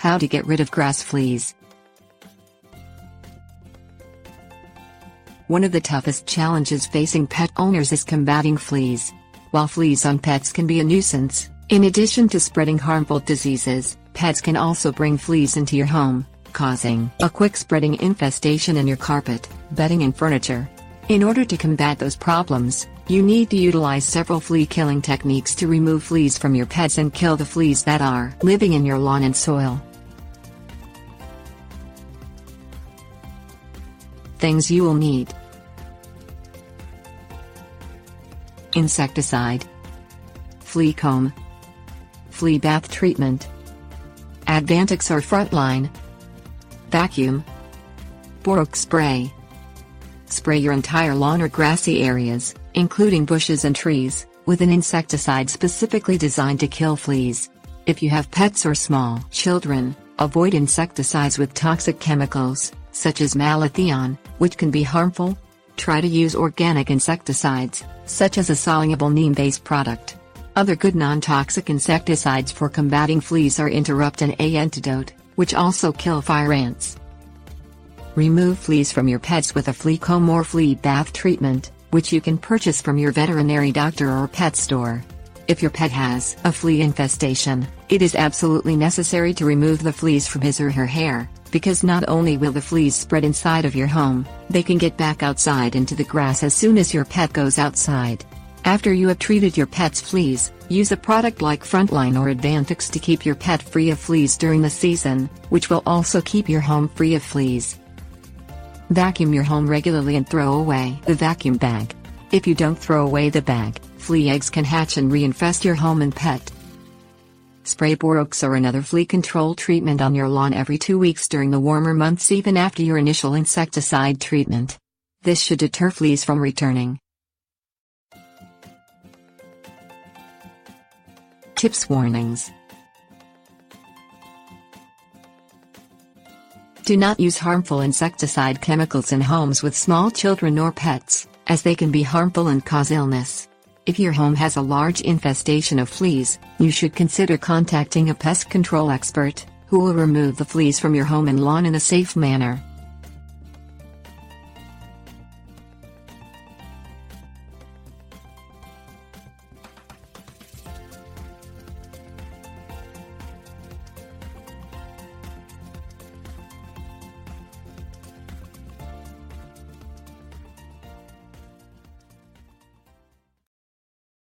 How to get rid of grass fleas. One of the toughest challenges facing pet owners is combating fleas. While fleas on pets can be a nuisance, in addition to spreading harmful diseases, pets can also bring fleas into your home, causing a quick-spreading infestation in your carpet, bedding and furniture. In order to combat those problems, you need to utilize several flea-killing techniques to remove fleas from your pets and kill the fleas that are living in your lawn and soil. Things you will need: insecticide, flea comb, flea bath treatment, Advantix or Frontline, vacuum, Borax spray. Spray your entire lawn or grassy areas, including bushes and trees, with an insecticide specifically designed to kill fleas. If you have pets or small children, avoid insecticides with toxic chemicals, such as malathion, which can be harmful. Try to use organic insecticides, such as a soluble neem-based product. Other good non-toxic insecticides for combating fleas are Interrupt and Antidote, which also kill fire ants. Remove fleas from your pets with a flea comb or flea bath treatment, which you can purchase from your veterinary doctor or pet store. If your pet has a flea infestation, it is absolutely necessary to remove the fleas from his or her hair, because not only will the fleas spread inside of your home, they can get back outside into the grass as soon as your pet goes outside. After you have treated your pet's fleas, use a product like Frontline or Advantix to keep your pet free of fleas during the season, which will also keep your home free of fleas. Vacuum your home regularly and throw away the vacuum bag. If you don't throw away the bag, flea eggs can hatch and reinfest your home and pet. Spray Borax or another flea control treatment on your lawn every 2 weeks during the warmer months, even after your initial insecticide treatment. This should deter fleas from returning. Tips: warnings. Do not use harmful insecticide chemicals in homes with small children or pets, as they can be harmful and cause illness. If your home has a large infestation of fleas, you should consider contacting a pest control expert, who will remove the fleas from your home and lawn in a safe manner.